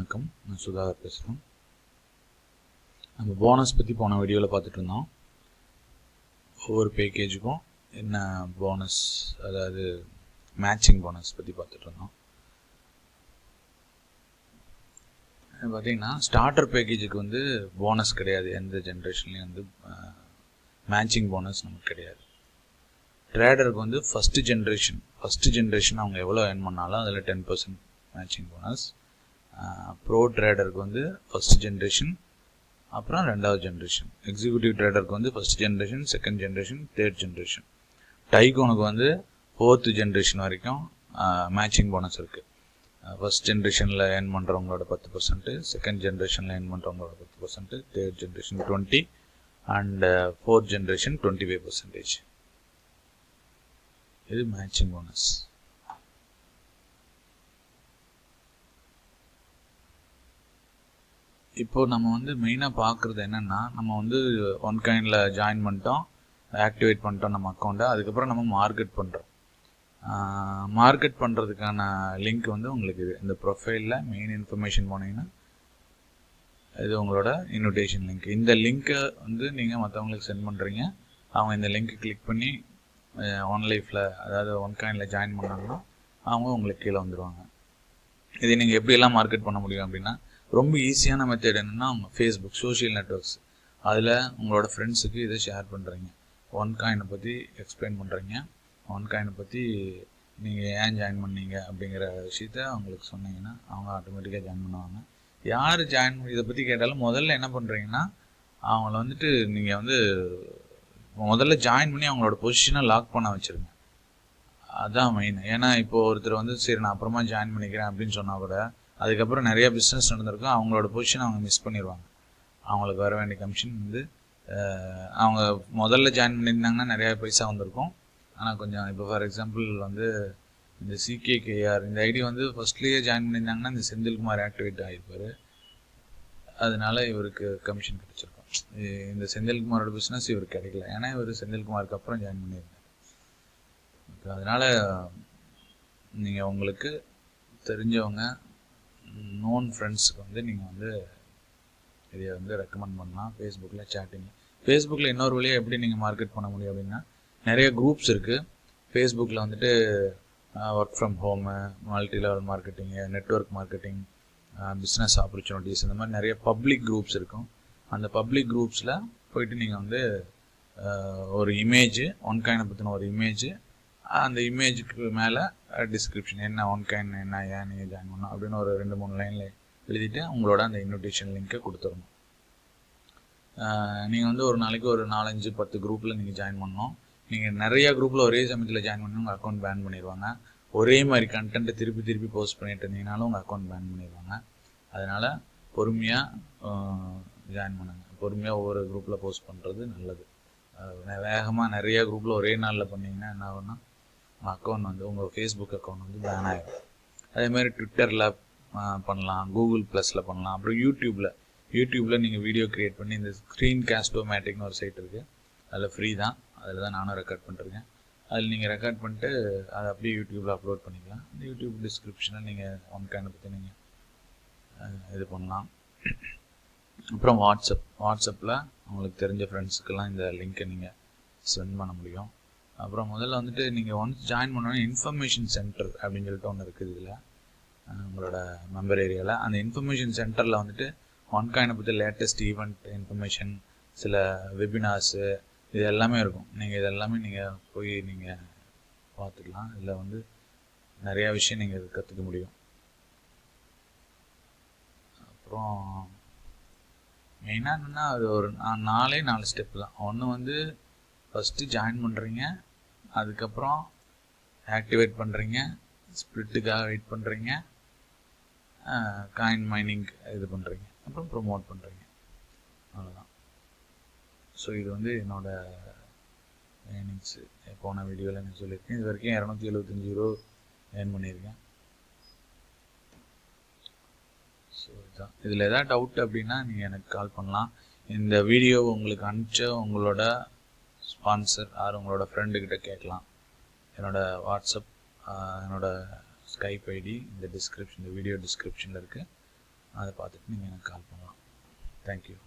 வணக்கம், நான் சுதாகர் பேசுகிறேன். நம்ம போனஸ் பற்றி போன வீடியோவில் பார்த்துட்டு இருந்தோம். ஒவ்வொரு பேக்கேஜுக்கும் என்ன போனஸ், அதாவது மேட்சிங் போனஸ் பற்றி பார்த்துட்டு இருந்தோம். பார்த்தீங்கன்னா ஸ்டார்டர் பேக்கேஜுக்கு வந்து போனஸ் கிடையாது. எந்த ஜென்ரேஷன்லேயும் வந்து மேட்சிங் போனஸ் நமக்கு கிடையாது. ட்ரேடருக்கு வந்து ஃபஸ்ட்டு ஜென்ரேஷன் அவங்க எவ்வளோ ஏர்ன் பண்ணாலும் அதில் 10% மேட்சிங் போனஸ். ப்ரோ ட்ரேடருக்கு வந்து ஃபஸ்ட் ஜென்ரேஷன், அப்புறம் ரெண்டாவது ஜென்ரேஷன். எக்ஸிக்யூட்டிவ் ட்ரேடருக்கு வந்து first generation, second generation, third generation. டைகோனுக்கு வந்து 4th ஜென்ரேஷன் வரைக்கும் மேட்சிங் போனஸ் இருக்குது. ஃபஸ்ட் ஜென்ரேஷனில் ஏர்ன் பண்ணுறவங்களோட 10%, செகண்ட் ஜென்ரேஷனில் ஏர்ன் பண்ணுறவங்களோட 10%, third generation 20% and fourth generation 25%. இது மேட்சிங் போனஸ். இப்போது நம்ம வந்து மெயினாக பார்க்குறது என்னென்னா, நம்ம வந்து OneCoinல ஜாயின் பண்ணிட்டோம், ஆக்டிவேட் பண்ணிட்டோம் நம்ம அக்கௌண்ட்டை. அதுக்கப்புறம் நம்ம மார்க்கெட் பண்ணுறோம். மார்க்கெட் பண்ணுறதுக்கான லிங்க் வந்து உங்களுக்கு இது இந்த ப்ரொஃபைலில் மெயின் இன்ஃபர்மேஷன் போனீங்கன்னா இது உங்களோட இன்விடேஷன் லிங்க். இந்த லிங்க்கை வந்து நீங்கள் மற்றவங்களுக்கு சென்ட் பண்ணுறீங்க. அவங்க இந்த லிங்க்கை கிளிக் பண்ணி OneLifeல, அதாவது OneCoinல ஜாயின் பண்ணாங்கன்னா அவங்க உங்களுக்கு கீழே வந்துடுவாங்க. இதை நீங்கள் எப்படியெல்லாம் மார்க்கெட் பண்ண முடியும் அப்படின்னா, ரொம்ப ஈஸியான மெத்தட் என்னென்னா, உங்கள் ஃபேஸ்புக் சோஷியல் நெட்ஒர்க்ஸ், அதில் உங்களோட ஃப்ரெண்ட்ஸுக்கு இதை ஷேர் பண்ணுறீங்க. OneCoinனை பற்றி எக்ஸ்பிளைன் பண்ணுறீங்க. OneCoinனை பற்றி நீங்கள் ஏன் ஜாயின் பண்ணீங்க அப்படிங்கிற விஷயத்த அவங்களுக்கு சொன்னீங்கன்னா அவங்க ஆட்டோமேட்டிக்காக ஜாயின் பண்ணுவாங்க. யார் ஜாயின் இதை பற்றி கேட்டாலும் முதல்ல என்ன பண்ணுறீங்கன்னா, அவங்கள வந்துட்டு நீங்கள் வந்து முதல்ல ஜாயின் பண்ணி அவங்களோட பொசிஷனை லாக் பண்ண வச்சுருங்க. அதுதான் மெயின். ஏன்னா இப்போது ஒருத்தர் வந்து சரி நான் அப்புறமா ஜாயின் பண்ணிக்கிறேன் அப்படின்னு சொன்னால் கூட அதுக்கப்புறம் நிறையா பிஸ்னஸ் நடந்திருக்கும், அவங்களோட பொசிஷனை அவங்க மிஸ் பண்ணிடுவாங்க. அவங்களுக்கு வர வேண்டிய கமிஷன் வந்து அவங்க முதல்ல ஜாயின் பண்ணியிருந்தாங்கன்னா நிறையா பைசா வந்திருக்கும். ஆனால் கொஞ்சம் இப்போ ஃபார் எக்ஸாம்பிள் வந்து இந்த CKKR இந்த ஐடி வந்து ஃபஸ்ட்லேயே ஜாயின் பண்ணியிருந்தாங்கன்னா இந்த செந்தில்குமார் ஆக்டிவேட் ஆகிருப்பார். அதனால இவருக்கு கமிஷன் கிடச்சிருக்கும். இந்த செந்தில்குமாரோட பிஸ்னஸ் இவருக்கு கிடைக்கல, ஏன்னா இவர் செந்தில்குமாருக்கு அப்புறம் ஜாயின் பண்ணியிருந்தார். அதனால் நீங்கள் உங்களுக்கு தெரிஞ்சவங்க நோன் ஃப்ரெண்ட்ஸுக்கு வந்து நீங்கள் வந்து இதை வந்து ரெக்கமெண்ட் பண்ணலாம். ஃபேஸ்புக்கில் சேட்டிங். ஃபேஸ்புக்கில் இன்னொரு வழியாக எப்படி நீங்கள் மார்க்கெட் பண்ண முடியும் அப்படின்னா, நிறைய குரூப்ஸ் இருக்குது ஃபேஸ்புக்கில் வந்துட்டு. Work from home, multi level marketing, network marketing, business opportunities, இந்த மாதிரி நிறைய பப்ளிக் குரூப்ஸ் இருக்கும். அந்த பப்ளிக் குரூப்ஸில் போயிட்டு நீங்கள் வந்து ஒரு இமேஜ், OneCoinனை பற்றின ஒரு இமேஜ், அந்த இமேஜுக்கு மேலே டிஸ்கிரிப்ஷன் என்ன OneCoin என்ன, ஏன் நீங்கள் ஜாயின் பண்ணணும் அப்படின்னு ஒரு 2-3 லைனில் எழுதிட்டு உங்களோட அந்த இன்விடேஷன் லிங்க்கை கொடுத்துடணும். நீங்கள் வந்து ஒரு நாளைக்கு ஒரு 4-5-10 குரூப்பில் நீங்கள் ஜாயின் பண்ணணும். நீங்கள் நிறையா குரூப்பில் ஒரே சமயத்தில் ஜாயின் பண்ணி உங்கள் அக்கௌண்ட் பேன் பண்ணிடுவாங்க. ஒரே மாதிரி கண்டென்ட்டை திருப்பி போஸ்ட் பண்ணிட்டு இருந்தீங்கனாலும் உங்கள் அக்கௌண்ட் பேன் பண்ணிடுவாங்க. அதனால் பொறுமையாக ஜாயின் பண்ணுங்கள். பொறுமையாக ஒவ்வொரு குரூப்பில் போஸ்ட் பண்ணுறது நல்லது. வேகமாக நிறையா குரூப்பில் ஒரே நாளில் பண்ணிங்கன்னா என்ன ஆகும்னா, உங்கள் அக்கௌண்ட் வந்து உங்கள் ஃபேஸ்புக் அக்கௌண்ட் வந்து பேன் ஆகிடும். அதேமாதிரி ட்விட்டரில் பண்ணலாம், Google ப்ளஸில் பண்ணலாம். அப்புறம் யூடியூப்பில் நீங்கள் வீடியோ க்ரியேட் பண்ணி இந்த ஸ்க்ரீன் காஸ்டோமேட்டிக்னு ஒரு சைட் இருக்குது, அதில் ஃப்ரீ தான். அதில் தான் நானும் ரெக்கார்ட் பண்ணிருக்கேன். அதில் நீங்கள் ரெக்கார்ட் பண்ணிட்டு அதை அப்படியே யூடியூப்பில் அப்லோட் பண்ணிக்கலாம். அந்த யூடியூப் டிஸ்கிரிப்ஷனில் நீங்கள் OneCoinனை பற்றி நீங்கள் இது பண்ணலாம். அப்புறம் வாட்ஸ்அப்பில் உங்களுக்கு தெரிஞ்ச ஃப்ரெண்ட்ஸுக்கெல்லாம் இந்த லிங்க்கை நீங்கள் சென்ட் பண்ண முடியும். அப்புறம் முதல்ல வந்துட்டு நீங்கள் ஒன்ஸ் ஜாயின் பண்ணோன்னா இன்ஃபர்மேஷன் சென்டர் அப்படின்னு சொல்லிட்டு ஒன்று இருக்குது இதில் உங்களோட மெம்பர் ஏரியாவில். அந்த இன்ஃபர்மேஷன் சென்டரில் வந்துட்டு OneCoinனை பற்றி லேட்டஸ்ட் ஈவெண்ட் இன்ஃபர்மேஷன், சில வெபினார்ஸு, இது எல்லாமே இருக்கும். நீங்கள் இதெல்லாமே நீங்கள் போய் நீங்கள் பார்த்துக்கலாம். இதில் வந்து நிறையா விஷயம் நீங்கள் கற்றுக்க முடியும். அப்புறம் மெயினாக என்னென்னா, அது ஒரு 4 ஸ்டெப்பு தான். ஒன்று வந்து ஃபஸ்ட்டு ஜாயின் பண்ணுறீங்க, அதுக்கப்புறம் ஆக்டிவேட் பண்ணுறீங்க, ஸ்ப்ளிட்டுக்காக வெயிட் பண்ணுறீங்க, காயின் மைனிங் இது பண்ணுறீங்க, அப்புறம் ப்ரொமோட் பண்ணுறீங்க. அவ்வளோதான். ஸோ இது வந்து என்னோடய ஏர்னிங்ஸு. போன வீடியோவில் நான் சொல்லியிருக்கேன். இது வரைக்கும் 275 ரூபா ஏர்ன் பண்ணியிருக்கேன். ஸோ இதுதான். இதில் எதாவது டவுட் அப்படின்னா நீங்கள் எனக்கு கால் பண்ணலாம். இந்த வீடியோ உங்களுக்கு அனுப்பிச்ச உங்களோட ஸ்பான்சர் ஆர் உங்களோட ஃப்ரெண்டுக்கிட்ட கேட்கலாம். என்னோடய வாட்ஸ்அப், என்னோடய ஸ்கைப் ஐடி இந்த வீடியோ டிஸ்கிரிப்ஷனில் இருக்குது. அதை பார்த்துட்டு நீங்கள் எனக்கு கால் பண்ணலாம். தேங்க்யூ.